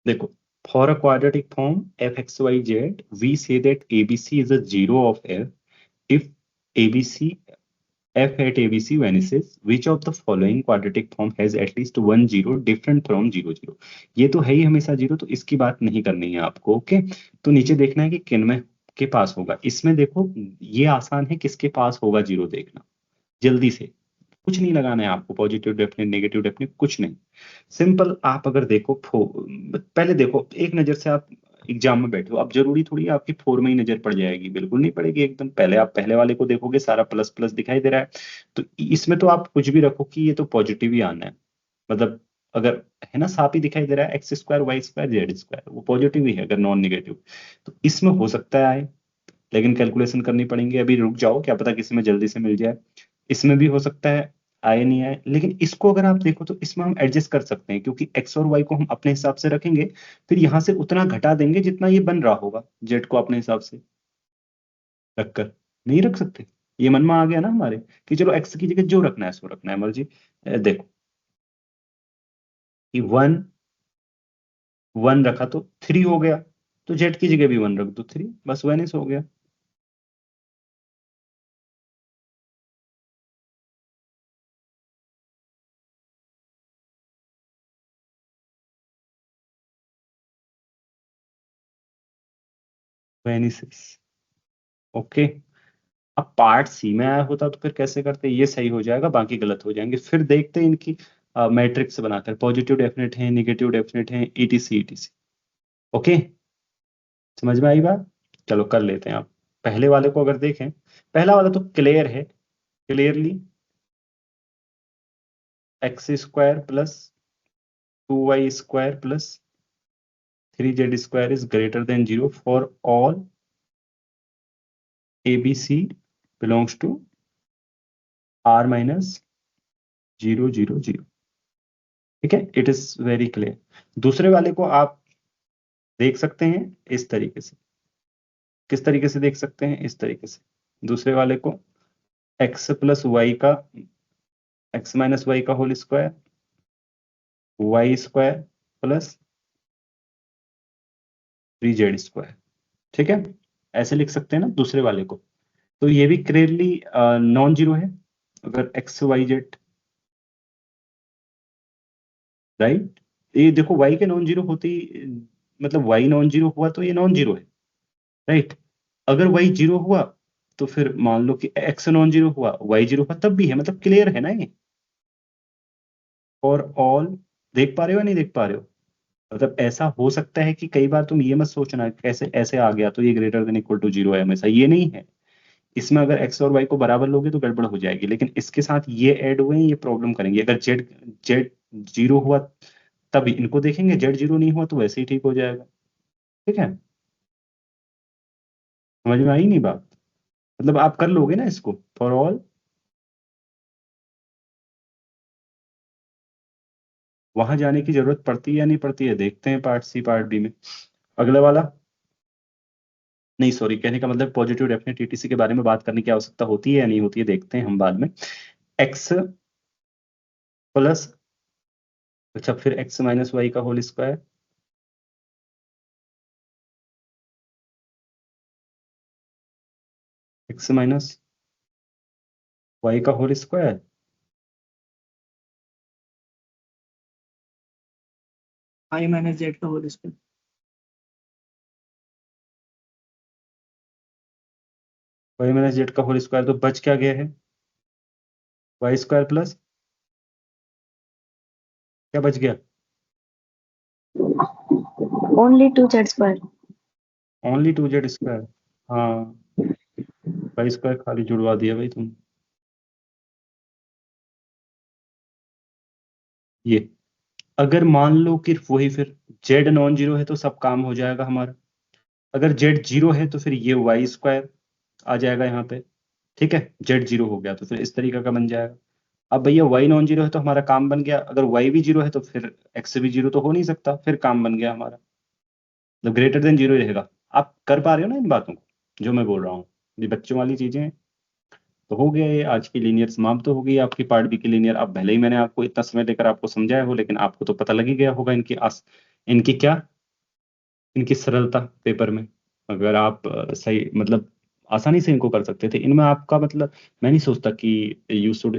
देखो, for a quadratic form fxyz, we say that ABC is a zero of f if ABC f at ABC vanishes, which of the following quadratic form has at least one zero different from 0 0। ये तो है ही हमेशा zero, तो इसकी बात नहीं करनी है आपको। ओके, तो नीचे देखना है कि किन में के पास होगा। इसमें देखो, ये आसान है, किसके पास होगा जीरो देखना, जल्दी से। कुछ नहीं लगाना है आपको, पॉजिटिव डेफिनेट नेगेटिव डेफिनेट कुछ नहीं। सिंपल, आप अगर देखो पहले देखो एक नजर से, आप एग्जाम में बैठे हो, अब जरूरी थोड़ी है आपकी फोर में ही नजर पड़ जाएगी, बिल्कुल नहीं पड़ेगी एकदम। पहले आप पहले वाले को देखोगे, सारा प्लस प्लस दिखाई दे रहा है, तो इसमें तो आप कुछ भी रखो कि ये तो पॉजिटिव ही आना है। मतलब अगर है ना, साफ ही दिखाई दे रहा है, X square Y square Z square, वो पॉजिटिव ही है अगर नॉन निगेटिव। तो इसमें हो सकता है आए, लेकिन कैलकुलेशन करनी पड़ेंगे, अभी रुक जाओ, क्या पता किसी में जल्दी से मिल जाए। इसमें भी हो सकता है आए नहीं आए, लेकिन इसको अगर आप देखो तो इसमें हम एडजस्ट कर सकते हैं, क्योंकि एक्स और वाई को हम अपने हिसाब से रखेंगे, फिर यहां से उतना घटा देंगे जितना ये बन रहा होगा, जेड को अपने हिसाब से रखकर। नहीं रख सकते, ये मन में आ गया ना हमारे, कि चलो एक्स की जगह जो रखना है सो रखना है मर्जी। देखो कि वन वन रखा तो थ्री हो गया, तो जेड की जगह भी वन रख दो, थ्री, बस वेनिस हो गया। वेनिस। ओके, अब पार्ट सी में आया होता तो फिर कैसे करते, ये सही हो जाएगा, बाकी गलत हो जाएंगे। फिर देखते हैं इनकी मैट्रिक्स बनाकर, पॉजिटिव डेफिनेट है, नेगेटिव डेफिनेट है, ईटीसी ईटीसी। ओके, समझ में आई बात। चलो कर लेते हैं। आप पहले वाले को अगर देखें, पहला वाला तो क्लियर है, clearly X square plus 2y square plus 3z square is greater than zero for all A B C belongs to r minus 0 0 0। ठीक है, इट इज वेरी क्लियर। दूसरे वाले को आप देख सकते हैं इस तरीके से। किस तरीके से देख सकते हैं, इस तरीके से। दूसरे वाले को एक्स प्लस वाई का, एक्स माइनस वाई का whole square, Y square plus 3z square. ठीक है, ऐसे लिख सकते हैं ना दूसरे वाले को। तो ये भी क्लियरली नॉन जीरो है अगर एक्स वाई जेड, राइट। ये देखो, वाई के नॉन जीरो होते ही, मतलब वाई नॉन जीरो हुआ तो ये नॉन जीरो है, राइट। अगर वाई जीरो हुआ तो फिर मान लो कि एक्स नॉन जीरो हुआ, वाई जीरो हुआ तब भी है, मतलब क्लियर है ना ये। और ऑल, देख पा रहे हो या नहीं देख पा रहे हो। मतलब ऐसा हो सकता है कि कई बार तुम ये मत सोचना कैसे ऐसे आ गया तो ये greater than equal to zero है, हमेशा ये नहीं है। इसमें अगर एक्स और वाई को बराबर लोगे तो गड़बड़ हो जाएगी, लेकिन इसके साथ ये ऐड हुए हैं, ये प्रॉब्लम करेंगे। अगर जेड जेड जीरो हुआ तब इनको देखेंगे, जेड जीरो नहीं हुआ तो वैसे ही ठीक हो जाएगा। ठीक है, समझ में आई नहीं बात। मतलब आप कर लोगे ना इसको फॉर ऑल। वहां जाने की जरूरत पड़ती है या नहीं पड़ती है, देखते हैं पार्ट सी पार्ट बी में। अगला वाला, नहीं सॉरी, कहने का मतलब पॉजिटिव डेफिनेट ईटीसी के बारे में बात करने की आवश्यकता होती है या नहीं होती है, देखते हैं हम बाद में। एक्स प्लस, अच्छा फिर एक्स माइनस वाई का whole square, X minus Y का whole square, I minus Z का whole square. Y minus Z का होल स्क्वायर, तो बच क्या गया है, वाई स्क्वायर प्लस, क्या बच गया, only two Z square. Only 2z square. हाँ, वाई स्क्वायर खाली जुड़वा दिया भाई तुम। ये अगर मान लो कि वही फिर जेड नॉन जीरो है तो सब काम हो जाएगा हमारा। अगर जेड जीरो है तो फिर ये वाई स्क्वायर आ जाएगा यहाँ पे। ठीक है, जेड जीरो हो गया तो फिर इस तरीके का बन जाएगा। अब भैया वाई नॉन जीरो है तो हमारा काम बन गया, अगर वाई भी जीरो है तो फिर एक्स भी जीरो तो हो नहीं सकता, फिर काम बन गया हमारा, मतलब ग्रेटर देन जीरो रहेगा। आप कर पा रहे हो ना इन बातों को जो मैं बोल रहा हूँ, ये बच्चों वाली चीजें हैं। तो हो गया, ये आज की लीनियर समाप्त तो हो गई आपकी पार्ट बी की लीनियर। अब भले ही मैंने आपको इतना समय लेकर आपको समझाया हो, लेकिन आपको तो पता लग ही गया होगा इनकी इनकी क्या इनकी सरलता पेपर में, अगर आप सही मतलब आसानी से इनको कर सकते थे, इनमें आपका मतलब मैं नहीं सोचता कि यू शुड